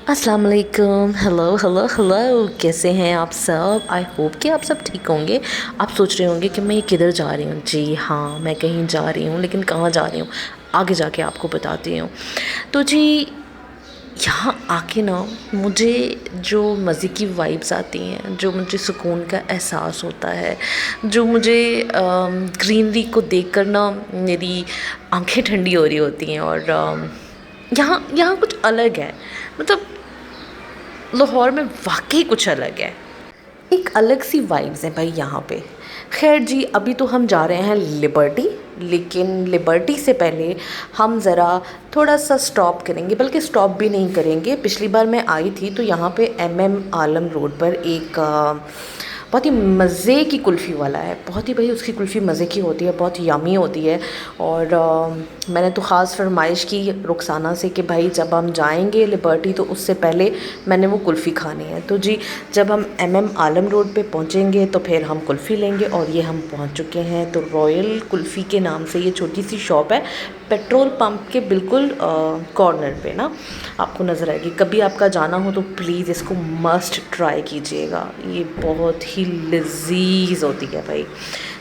अस्सलाम वालेकुम। Hello hello hello, कैसे हैं आप सब? आई होप कि आप सब ठीक होंगे। आप सोच रहे होंगे कि मैं किधर जा रही हूँ। जी हाँ, मैं कहीं जा रही हूँ, लेकिन कहाँ जा रही हूँ आगे जाके आपको बताती हूँ। तो जी, यहाँ आके ना मुझे जो मज़े की वाइब्स आती हैं, जो मुझे सुकून का एहसास होता है, जो मुझे ग्रीनरी को देखकर ना मेरी आंखें ठंडी हो रही होती हैं। और यहाँ यहाँ कुछ अलग है। मतलब लाहौर में वाकई कुछ अलग है। एक अलग सी वाइब्स हैं भाई यहाँ पे। खैर जी, अभी तो हम जा रहे हैं लिबर्टी, लेकिन लिबर्टी से पहले हम ज़रा थोड़ा सा स्टॉप करेंगे, बल्कि स्टॉप भी नहीं करेंगे। पिछली बार मैं आई थी तो यहाँ पे एमएम आलम रोड पर एक बहुत ही मज़े की कुल्फ़ी वाला है। बहुत ही भाई उसकी कुल्फ़ी मज़े की होती है, बहुत यमी होती है। और मैंने तो ख़ास फरमाइश की रुखसाना से कि भाई जब हम जाएंगे लिबर्टी तो उससे पहले मैंने वो कुल्फ़ी खानी है। तो जी, जब हम एमएम आलम रोड पे पहुंचेंगे तो फिर हम कुल्फ़ी लेंगे। और ये हम पहुंच चुके हैं। तो रॉयल कुल्फ़ी के नाम से ये छोटी सी शॉप है, पेट्रोल पंप के बिल्कुल कॉर्नर पे ना आपको नज़र आएगी। कभी आपका जाना हो तो प्लीज़ इसको मस्ट ट्राई कीजिएगा, ये बहुत ही लजीज होती है भाई।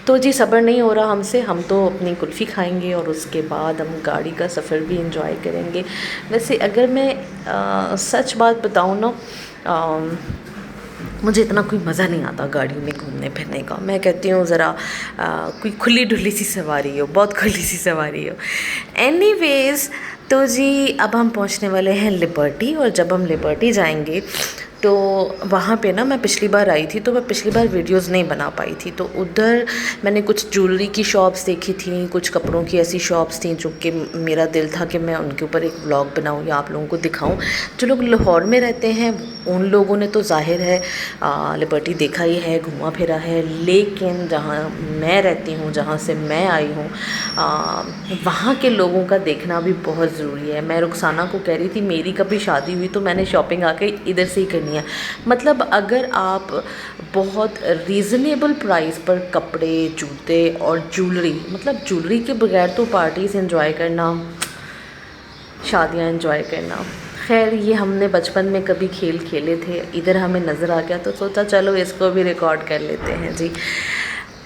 तो जी, सब्र नहीं हो रहा हमसे, हम तो अपनी कुल्फ़ी खाएंगे और उसके बाद हम गाड़ी का सफ़र भी इंजॉय करेंगे। वैसे अगर मैं सच बात बताऊँ ना, मुझे इतना कोई मज़ा नहीं आता गाड़ी में घूमने फिरने का। मैं कहती हूँ ज़रा कोई खुली ढुली सी सवारी हो, बहुत खुली सी सवारी हो। एनीवेज़, तो जी अब हम पहुँचने वाले हैं लिबर्टी। और जब हम लिबर्टी जाएंगे तो वहाँ पे ना, मैं पिछली बार आई थी तो मैं पिछली बार वीडियोस नहीं बना पाई थी, तो उधर मैंने कुछ ज्वेलरी की शॉप्स देखी थी, कुछ कपड़ों की ऐसी शॉप्स थी जो कि मेरा दिल था कि मैं उनके ऊपर एक व्लॉग बनाऊँ या आप लोगों को दिखाऊँ। जो लोग लाहौर में रहते हैं उन लोगों ने तो ज़ाहिर है लिबर्टी देखा ही है, घूमा फिरा है। लेकिन जहाँ मैं रहती हूँ, जहाँ से मैं आई हूँ, वहाँ के लोगों का देखना भी बहुत ज़रूरी है। मैं रुखसाना को कह रही थी मेरी कभी शादी हुई तो मैंने शॉपिंग आके इधर से ही करनी है। मतलब अगर आप बहुत रीज़नेबल प्राइस पर कपड़े, जूते और ज्वेलरी, मतलब ज्वेलरी के बगैर तो पार्टीज़ एंजॉय करना, शादियाँ एंजॉय करना, खैर ये हमने बचपन में कभी खेल खेले थे, इधर हमें नज़र आ गया तो सोचा चलो इसको भी रिकॉर्ड कर लेते हैं जी।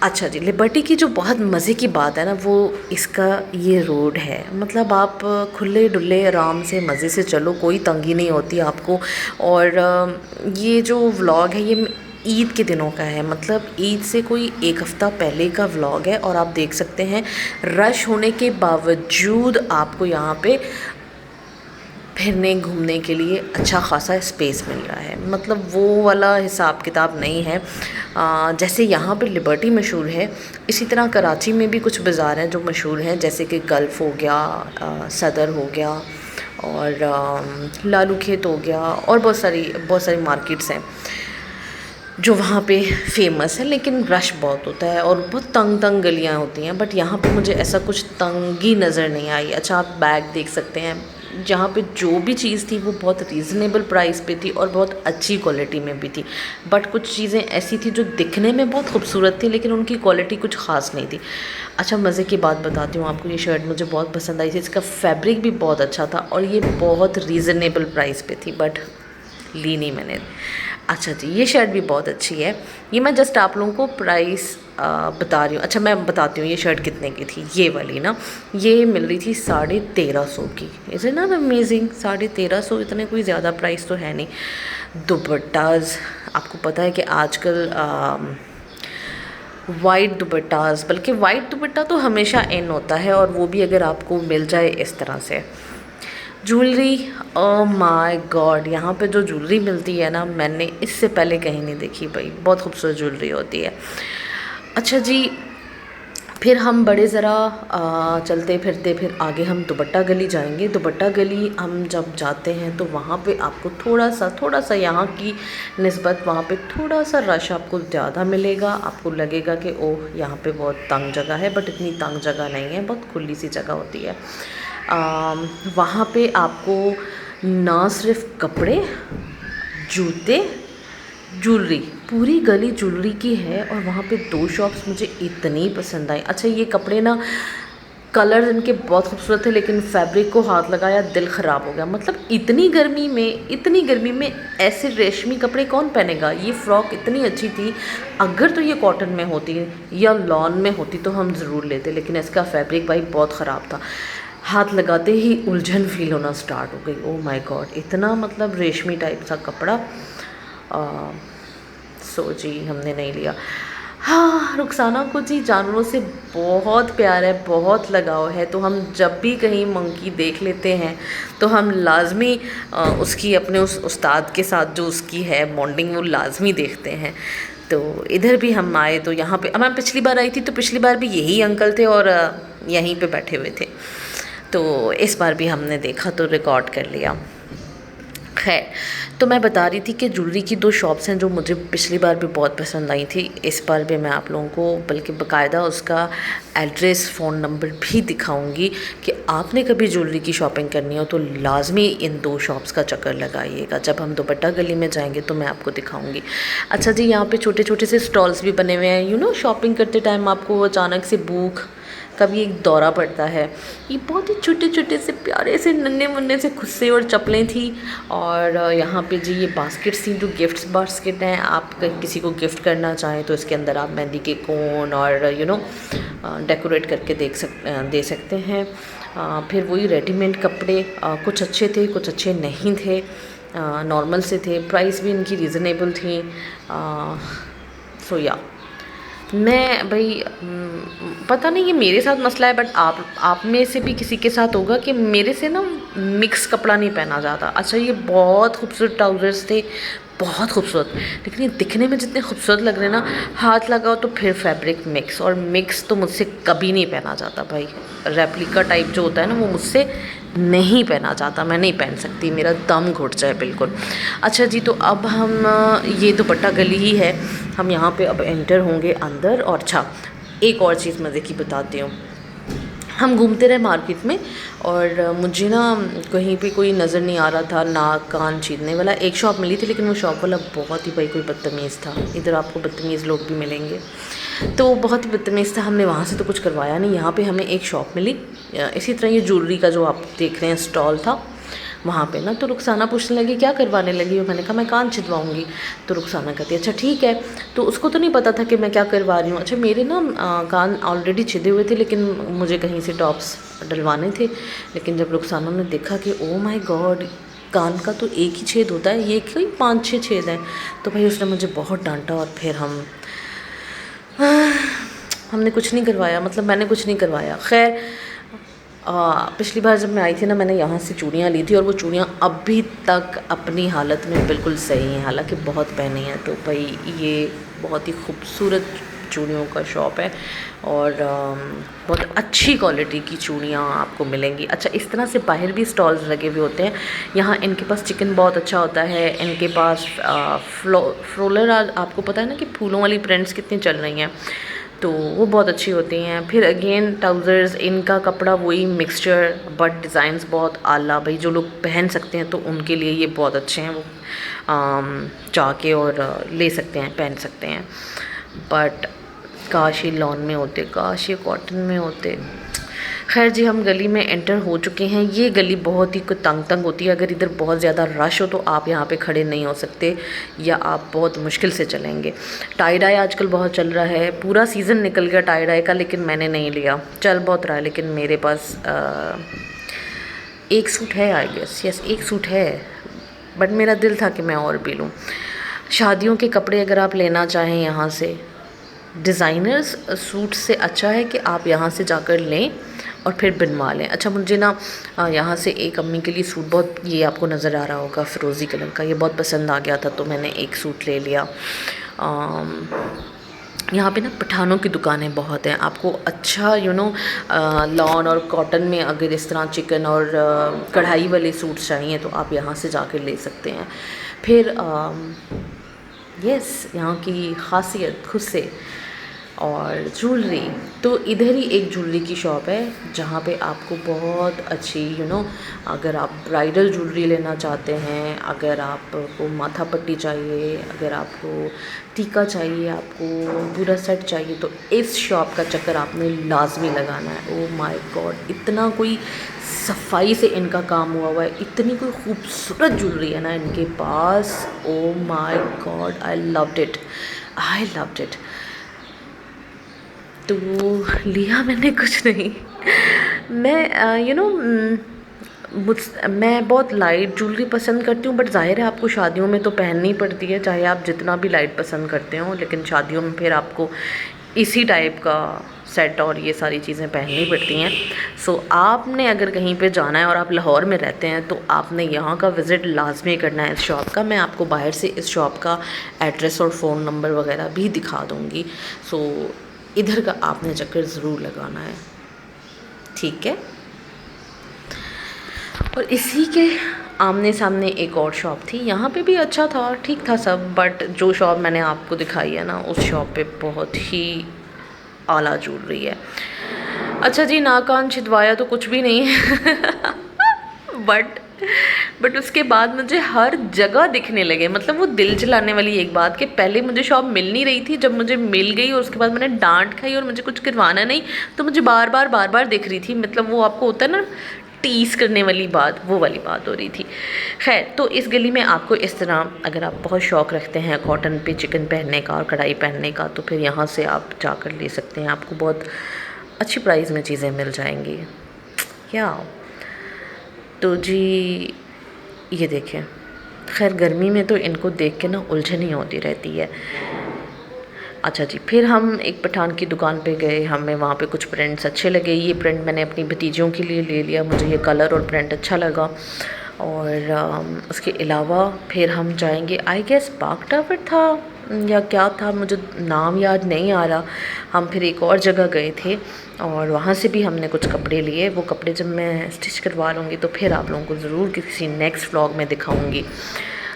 अच्छा जी, लिबर्टी की जो बहुत मज़े की बात है ना, वो इसका ये रोड है। मतलब आप खुले डुले आराम से मज़े से चलो, कोई तंगी नहीं होती आपको। और ये जो व्लॉग है ये ईद के दिनों का है, मतलब ईद से कोई एक हफ़्ता पहले का व्लॉग है। और आप देख सकते हैं रश होने के बावजूद आपको यहाँ पे फिरने घूमने के लिए अच्छा ख़ासा स्पेस मिल रहा है। मतलब वो वाला हिसाब किताब नहीं है। जैसे यहाँ पे लिबर्टी मशहूर है, इसी तरह कराची में भी कुछ बाज़ार हैं जो मशहूर हैं, जैसे कि गल्फ़ हो गया, सदर हो गया, और लालू खेत हो गया, और बहुत सारी मार्केट्स हैं जो वहाँ पे फेमस है। लेकिन रश बहुत होता है और बहुत तंग तंग गलियाँ होती हैं। बट यहाँ पे मुझे ऐसा कुछ तंगी नज़र नहीं आई। अच्छा, आप बैग देख सकते हैं, जहाँ पे जो भी चीज़ थी वो बहुत रीज़नेबल प्राइस पे थी और बहुत अच्छी क्वालिटी में भी थी। बट कुछ चीज़ें ऐसी थी जो दिखने में बहुत खूबसूरत थी लेकिन उनकी क्वालिटी कुछ ख़ास नहीं थी। अच्छा, मज़े की बात बताती हूँ आपको, ये शर्ट मुझे बहुत पसंद आई थी, इसका फैब्रिक भी बहुत अच्छा था और ये बहुत रीज़नेबल प्राइस पे थी, बट ली नहीं मैंने। अच्छा जी, ये शर्ट भी बहुत अच्छी है। ये मैं जस्ट आप लोगों को प्राइस बता रही हूँ। अच्छा, मैं बताती हूँ ये शर्ट कितने की थी। ये वाली ना, ये मिल रही थी 1350 की। Is it not amazing? 1350, इतने कोई ज़्यादा प्राइस तो है नहीं। दुपट्टाज, आपको पता है कि आजकल वाइट दुपट्टाज, बल्कि वाइट दुपट्टा तो हमेशा इन होता है, और वो भी अगर आपको मिल जाए इस तरह से। ज्वेलरी, ओह माय गॉड, यहाँ पे जो ज्वेलरी मिलती है ना, मैंने इससे पहले कहीं नहीं देखी भाई, बहुत खूबसूरत ज्वेलरी होती है। अच्छा जी, फिर हम बड़े ज़रा चलते फिरते फिर आगे हम दुपट्टा गली जाएंगे। दुपट्टा गली हम जब जाते हैं तो वहाँ पे आपको थोड़ा सा यहाँ की निस्बत वहाँ पे थोड़ा सा रश आपको ज़्यादा मिलेगा। आपको लगेगा कि ओह यहाँ पे बहुत तंग जगह है, बट इतनी तंग जगह नहीं है, बहुत खुली सी जगह होती है। वहाँ पे आपको ना सिर्फ कपड़े, जूते, ज्वेलरी, पूरी गली ज्वेलरी की है। और वहाँ पे दो शॉप्स मुझे इतनी पसंद आई। अच्छा, ये कपड़े ना कलर इनके बहुत खूबसूरत थे, लेकिन फैब्रिक को हाथ लगाया दिल ख़राब हो गया। मतलब इतनी गर्मी में ऐसे रेशमी कपड़े कौन पहनेगा। ये फ़्रॉक इतनी अच्छी थी, अगर तो ये कॉटन में होती या लॉन में होती तो हम ज़रूर लेते, लेकिन इसका फैब्रिक भाई बहुत ख़राब था। हाथ लगाते ही उलझन फील होना स्टार्ट हो गई। ओह माय गॉड, इतना मतलब रेशमी टाइप सा कपड़ा। सो जी हमने नहीं लिया। हाँ, रुखसाना को जी जानवरों से बहुत प्यार है, बहुत लगाव है, तो हम जब भी कहीं मंकी देख लेते हैं तो हम लाजमी उसकी अपने उस उस्ताद के साथ जो उसकी है बॉन्डिंग वो लाजमी देखते हैं। तो इधर भी हम आए तो यहाँ पे, मैं पिछली बार आई थी तो पिछली बार भी यही अंकल थे और यहीं पे बैठे हुए थे, तो इस बार भी हमने देखा तो रिकॉर्ड कर लिया। खैर, तो मैं बता रही थी कि ज्वेलरी की 2 शॉप्स हैं जो मुझे पिछली बार भी बहुत पसंद आई थी। इस बार भी मैं आप लोगों को बल्कि बाकायदा उसका एड्रेस, फ़ोन नंबर भी दिखाऊंगी कि आपने कभी ज्वेलरी की शॉपिंग करनी हो तो लाजमी इन 2 शॉप्स का चक्कर लगाइएगा। जब हम दुपट्टा गली में जाएंगे तो मैं आपको दिखाऊंगी। अच्छा जी, यहाँ पे छोटे छोटे से स्टॉल्स भी बने हुए हैं। शॉपिंग करते टाइम आपको अचानक से भूख, कभी एक दौरा पड़ता है। ये बहुत ही छोटे छोटे से प्यारे से नन्हे मुन्ने से खुस्से और चप्पलें थी। और यहाँ पे जी ये बास्केट्स थी जो गिफ्ट्स बास्केट हैं। आप किसी को गिफ्ट करना चाहें तो इसके अंदर आप मेहंदी के कोन और डेकोरेट करके दे सकते हैं। फिर वही रेडीमेड कपड़े, कुछ अच्छे थे कुछ अच्छे नहीं थे, नॉर्मल से थे, प्राइस भी इनकी रीज़नेबल थी। सो या मैं भाई पता नहीं ये मेरे साथ मसला है, बट आप में से भी किसी के साथ होगा कि मेरे से ना मिक्स कपड़ा नहीं पहना जाता। अच्छा, ये बहुत खूबसूरत ट्राउज़र्स थे, बहुत खूबसूरत, लेकिन ये दिखने में जितने खूबसूरत लग रहे हैं ना, हाथ लगाओ तो फिर फैब्रिक मिक्स, और मिक्स तो मुझसे कभी नहीं पहना जाता भाई। रेप्लिका टाइप जो होता है ना वो मुझसे नहीं पहना जाता, मैं नहीं पहन सकती, मेरा दम घुट जाए बिल्कुल। अच्छा जी, तो अब हम ये दुपट्टा गली ही है, हम यहाँ पे अब एंटर होंगे अंदर। और अच्छा, एक और चीज़ मज़े की बताती हूँ। हम घूमते रहे मार्केट में और मुझे ना कहीं पे कोई नज़र नहीं आ रहा था, नाक कान छीनने वाला। एक शॉप मिली थी, लेकिन वो शॉप वाला बहुत ही भाई कोई बदतमीज़ था। इधर आपको बदतमीज़ लोग भी मिलेंगे, तो बहुत ही बदतमीज़ था। हमने वहाँ से तो कुछ करवाया नहीं। यहाँ पे हमें एक शॉप मिली, इसी तरह ये ज्वेलरी का जो आप देख रहे हैं स्टॉल था वहाँ पे ना। तो रुखसाना पूछने लगी क्या करवाने लगी हो। मैंने कहा मैं कान छिदवाऊँगी। तो रुखसाना कहती अच्छा ठीक है। तो उसको तो नहीं पता था कि मैं क्या करवा रही हूँ। अच्छा, मेरे ना कान ऑलरेडी छिदे हुए थे, लेकिन मुझे कहीं से टॉप्स डलवाने थे। लेकिन जब रुखसाना ने देखा कि ओ माय गॉड, कान का तो एक ही छेद होता है, ये क्यों 5-6 छेद हैं, तो भाई उसने मुझे बहुत डांटा। और फिर हमने कुछ नहीं करवाया, मतलब मैंने कुछ नहीं करवाया। खैर, पिछली बार जब मैं आई थी ना, मैंने यहाँ से चूड़ियाँ ली थी और वो चूड़ियाँ अभी तक अपनी हालत में बिल्कुल सही हैं, हालांकि बहुत पहनी हैं। तो भाई ये बहुत ही खूबसूरत चूड़ियों का शॉप है और बहुत अच्छी क्वालिटी की चूड़ियाँ आपको मिलेंगी। अच्छा, इस तरह से बाहर भी स्टॉल्स लगे हुए होते हैं। यहाँ इनके पास चिकन बहुत अच्छा होता है। इनके पास फ्लोरल, आपको पता है ना कि फूलों वाली प्रिंट्स कितनी चल रही हैं, तो वो बहुत अच्छी होती हैं। फिर अगेन ट्राउज़र्स, इनका कपड़ा वही मिक्सचर, बट डिज़ाइंस बहुत आला। भाई जो लोग पहन सकते हैं तो उनके लिए ये बहुत अच्छे हैं, वो जाके और ले सकते हैं, पहन सकते हैं। बट काश ये लॉन में होते, काश ये कॉटन में होते। खैर जी, हम गली में एंटर हो चुके हैं। ये गली बहुत ही तंग होती है, अगर इधर बहुत ज़्यादा रश हो तो आप यहाँ पे खड़े नहीं हो सकते या आप बहुत मुश्किल से चलेंगे। टाई डाई आजकल बहुत चल रहा है, पूरा सीज़न निकल गया टाई डाई का, लेकिन मैंने नहीं लिया। चल बहुत रहा है, लेकिन मेरे पास एक सूट है, आई गेस, यस एक सूट है, बट मेरा दिल था कि मैं और भी लूँ। शादियों के कपड़े अगर आप लेना चाहें यहाँ से, डिज़ाइनर्स सूट से अच्छा है कि आप यहाँ से जाकर लें और फिर बनवा लें। अच्छा, मुझे ना यहाँ से एक अम्मी के लिए सूट, बहुत ये आपको नज़र आ रहा होगा फ़िरोज़ी कलर का, ये बहुत पसंद आ गया था तो मैंने एक सूट ले लिया। यहाँ पे ना पठानों की दुकानें बहुत हैं। आपको अच्छा लॉन और कॉटन में अगर इस तरह चिकन और कढ़ाई वाले सूट चाहिए तो आप यहाँ से जाकर ले सकते हैं। फिर यस, यहाँ की ख़ासियत खुद से और ज्वेलरी, तो इधर ही एक ज्वेलरी की शॉप है जहाँ पे आपको बहुत अच्छी अगर आप ब्राइडल ज्वेलरी लेना चाहते हैं, अगर आपको माथा पट्टी चाहिए, अगर आपको टीका चाहिए, आपको पूरा सेट चाहिए, तो इस शॉप का चक्कर आपने लाजमी लगाना है। ओ माय गॉड, इतना कोई सफाई से इनका काम हुआ है, इतनी कोई खूबसूरत ज्वेलरी है ना इनके पास। Oh my God, I loved it, I loved it. तो लिया मैंने कुछ नहीं। मैं मैं बहुत लाइट ज्वेलरी पसंद करती हूँ, बट ज़ाहिर है आपको शादियों में तो पहननी पड़ती है, चाहे आप जितना भी लाइट पसंद करते हो, लेकिन शादियों में फिर आपको इसी टाइप का सेट और ये सारी चीज़ें पहननी पड़ती हैं। सो आपने अगर कहीं पे जाना है और आप लाहौर में रहते हैं तो आपने यहाँ का विज़िट लाजमी करना है इस शॉप का। मैं आपको बाहर से इस शॉप का एड्रेस और फ़ोन नंबर वगैरह भी दिखा दूँगी। सो इधर का आपने चक्कर ज़रूर लगाना है, ठीक है। और इसी के आमने सामने एक और शॉप थी, यहाँ पे भी अच्छा था, ठीक था सब, बट जो शॉप मैंने आपको दिखाई है ना, उस शॉप पे बहुत ही आला ज्वेलरी है। अच्छा जी, नाक कान छिदवाया तो कुछ भी नहीं है बट उसके बाद मुझे हर जगह दिखने लगे, मतलब वो दिल जलाने वाली एक बात कि पहले मुझे शॉप मिल नहीं रही थी, जब मुझे मिल गई और उसके बाद मैंने डांट खाई और मुझे कुछ करवाना नहीं, तो मुझे बार बार दिख रही थी। मतलब वो आपको होता है ना टीस करने वाली बात, वो वाली बात हो रही थी। खैर, तो इस गली में आपको इस तरह, अगर आप बहुत शौक़ रखते हैं कॉटन पे चिकन पहनने का और कढ़ाई पहनने का, तो फिर यहाँ से आप जाकर ले सकते हैं, आपको बहुत अच्छी प्राइस में चीज़ें मिल जाएंगी। क्या तो जी, ये देखें। खैर, गर्मी में तो इनको देख के ना उलझन ही होती रहती है। अच्छा जी, फिर हम एक पठान की दुकान पे गए, हमें वहाँ पे कुछ प्रिंट्स अच्छे लगे। ये प्रिंट मैंने अपनी भतीजियों के लिए ले लिया, मुझे ये कलर और प्रिंट अच्छा लगा। और उसके अलावा फिर हम जाएंगे, आई गेस पार्क टावर था या क्या था, मुझे नाम याद नहीं आ रहा। हम फिर एक और जगह गए थे और वहाँ से भी हमने कुछ कपड़े लिए। वो कपड़े जब मैं स्टिच करवा लूँगी तो फिर आप लोगों को ज़रूर किसी नेक्स्ट व्लॉग में दिखाऊँगी।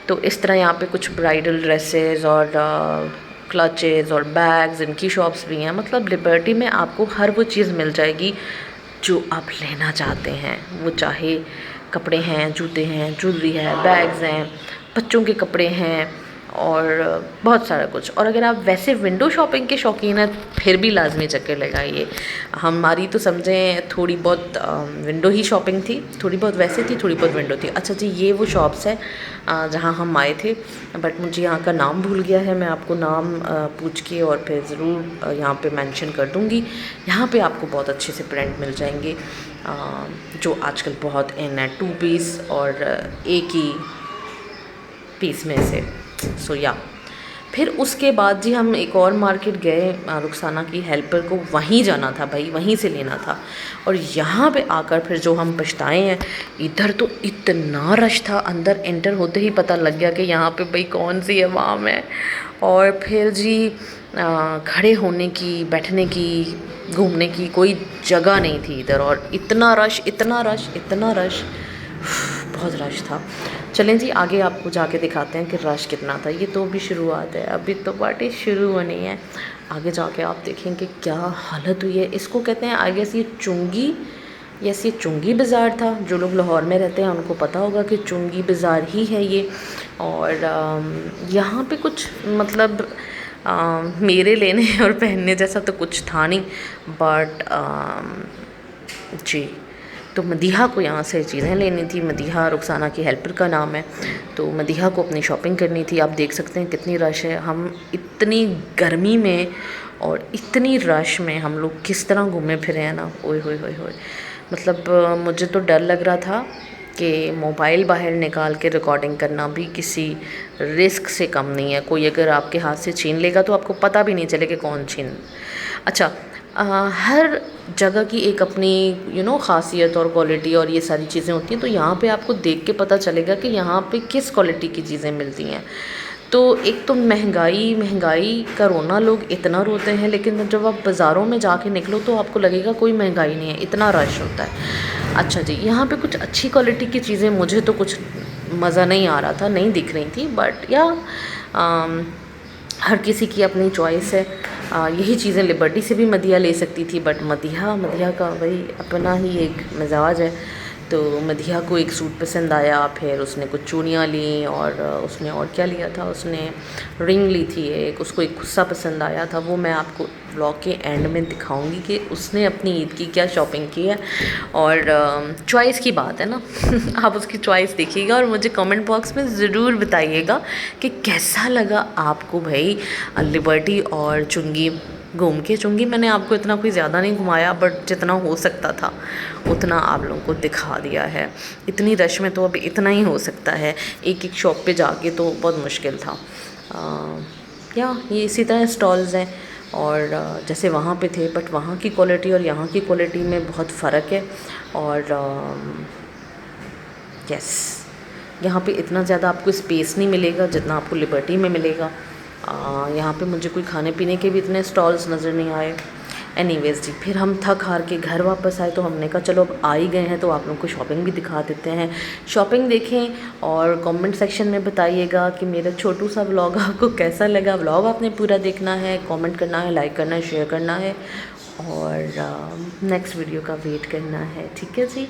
तो इस तरह यहाँ पे कुछ ब्राइडल ड्रेसेस और क्लचेज़ और बैग्स, इनकी शॉप्स भी हैं। मतलब लिबर्टी में आपको हर वो चीज़ मिल जाएगी जो आप लेना चाहते हैं, वो चाहे कपड़े हैं, जूते हैं, ज्वेलरी है, बैग्स हैं, बच्चों के कपड़े हैं और बहुत सारा कुछ। और अगर आप वैसे विंडो शॉपिंग के शौकीन हैं फिर भी लाजमी चक्कर लगाइए। हमारी तो समझें थोड़ी बहुत विंडो ही शॉपिंग थी, थोड़ी बहुत वैसे थी, थोड़ी बहुत विंडो थी। अच्छा जी, ये वो शॉप्स है जहाँ हम आए थे, बट मुझे यहाँ का नाम भूल गया है। मैं आपको नाम पूछ के और फिर ज़रूर यहाँ पे मेंशन कर दूँगी। यहाँ पे आपको बहुत अच्छे से प्रिंट मिल जाएंगे जो आजकल बहुत इन है, 2 पीस और एक ही पीस में से। सो या फिर उसके बाद जी हम एक और मार्केट गए, रुखसाना की हेल्पर को वहीं जाना था भाई, वहीं से लेना था। और यहाँ पे आकर फिर जो हम पछताए हैं, इधर तो इतना रश था, अंदर एंटर होते ही पता लग गया कि यहाँ पे भाई कौन सी अवाम है। और फिर जी खड़े होने की, बैठने की, घूमने की कोई जगह नहीं थी इधर। और इतना रश, इतना रश, इतना रश, बहुत रश था। चलें जी, आगे आपको जाके दिखाते हैं कि रश कितना था। ये तो भी शुरुआत है, अभी तो पार्टी शुरू होनी है। आगे जाके आप देखेंगे क्या हालत हुई है। इसको कहते हैं आगे से चुंगी, यस ये चुंगी बाज़ार था। जो लोग लाहौर में रहते हैं उनको पता होगा कि चुंगी बाज़ार ही है ये। और यहाँ पे कुछ मतलब मेरे लेने और पहनने जैसा तो कुछ था नहीं, बट जी, तो मदीहा को यहाँ से चीज़ें लेनी थी। मदीहा रुखसाना की हेल्पर का नाम है, तो मदीहा को अपनी शॉपिंग करनी थी। आप देख सकते हैं कितनी रश है। हम इतनी गर्मी में और इतनी रश में हम लोग किस तरह घूमे फिरे हैं ना, ओए होए होए होए। मतलब मुझे तो डर लग रहा था कि मोबाइल बाहर निकाल के रिकॉर्डिंग करना भी किसी रिस्क से कम नहीं है। कोई अगर आपके हाथ से छीन लेगा तो आपको पता भी नहीं चलेगा कौन छीन। अच्छा, हर जगह की एक अपनी ख़ासियत और क्वालिटी और ये सारी चीज़ें होती हैं। तो यहाँ पे आपको देख के पता चलेगा कि यहाँ पे किस क्वालिटी की चीज़ें मिलती हैं। तो एक तो महंगाई का रोना लोग इतना रोते हैं, लेकिन जब आप बाज़ारों में जाके निकलो तो आपको लगेगा कोई महंगाई नहीं है, इतना रश होता है। अच्छा जी, यहाँ पे कुछ अच्छी क्वालिटी की चीज़ें, मुझे तो कुछ मज़ा नहीं आ रहा था, नहीं दिख रही थी, बट या हर किसी की अपनी चॉइस है। यही चीज़ें लिबर्टी से भी मदिया ले सकती थी, बट मदिया का वही अपना ही एक मिजाज है। तो मदिया को एक सूट पसंद आया, फिर उसने कुछ चूड़ियाँ ली और उसने और क्या लिया था, उसने रिंग ली थी एक, उसको एक गुस्सा पसंद आया था। वो मैं आपको व्लॉग के एंड में दिखाऊंगी कि उसने अपनी ईद की क्या शॉपिंग की है। और चॉइस की बात है ना आप उसकी चॉइस देखिएगा और मुझे कमेंट बॉक्स में ज़रूर बताइएगा कि कैसा लगा आपको भाई लिबर्टी और चुंगी घूम के। चुंगी मैंने आपको इतना कोई ज़्यादा नहीं घुमाया, बट जितना हो सकता था उतना आप लोगों को दिखा दिया है। इतनी रश में तो अभी इतना ही हो सकता है, एक एक शॉप पे जाके तो बहुत मुश्किल था। या ये इसी तरह स्टॉल्स हैं और जैसे वहाँ पे थे, बट वहाँ की क्वालिटी और यहाँ की क्वालिटी में बहुत फ़र्क है। और यस, यहाँ पे इतना ज़्यादा आपको स्पेस नहीं मिलेगा जितना आपको लिबर्टी में मिलेगा। यहाँ पे मुझे कोई खाने पीने के भी इतने स्टॉल्स नज़र नहीं आए। एनीवेज़ जी, फिर हम थक हार के घर वापस आए तो हमने कहा चलो अब आ ही गए हैं तो आप लोगों को शॉपिंग भी दिखा देते हैं। शॉपिंग देखें और कमेंट सेक्शन में बताइएगा कि मेरा छोटू सा व्लॉग आपको कैसा लगा। व्लॉग आपने पूरा देखना है, कमेंट करना है, लाइक करना है, शेयर करना है और नेक्स्ट वीडियो का वेट करना है, ठीक है जी।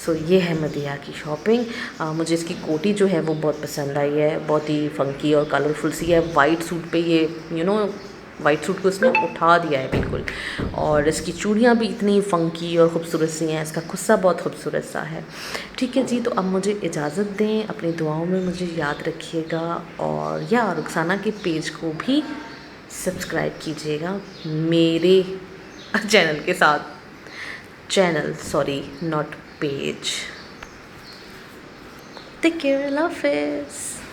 सो ये है मदिया की शॉपिंग। मुझे इसकी कोटी जो है वो बहुत पसंद आई है, बहुत ही फंकी और कलरफुल सी है। वाइट सूट पे ये वाइट सूट को इसने उठा दिया है बिल्कुल। और इसकी चूड़ियाँ भी इतनी फ़ंकी और ख़ूबसूरत सी हैं, इसका खुस्सा बहुत खूबसूरत सा है। ठीक है जी, तो अब मुझे इजाज़त दें, अपनी दुआओं में मुझे याद रखिएगा और या रुखसाना के पेज को भी सब्सक्राइब कीजिएगा मेरे चैनल के साथ। Sorry, not page. Take care, Allah हाफ़िज़।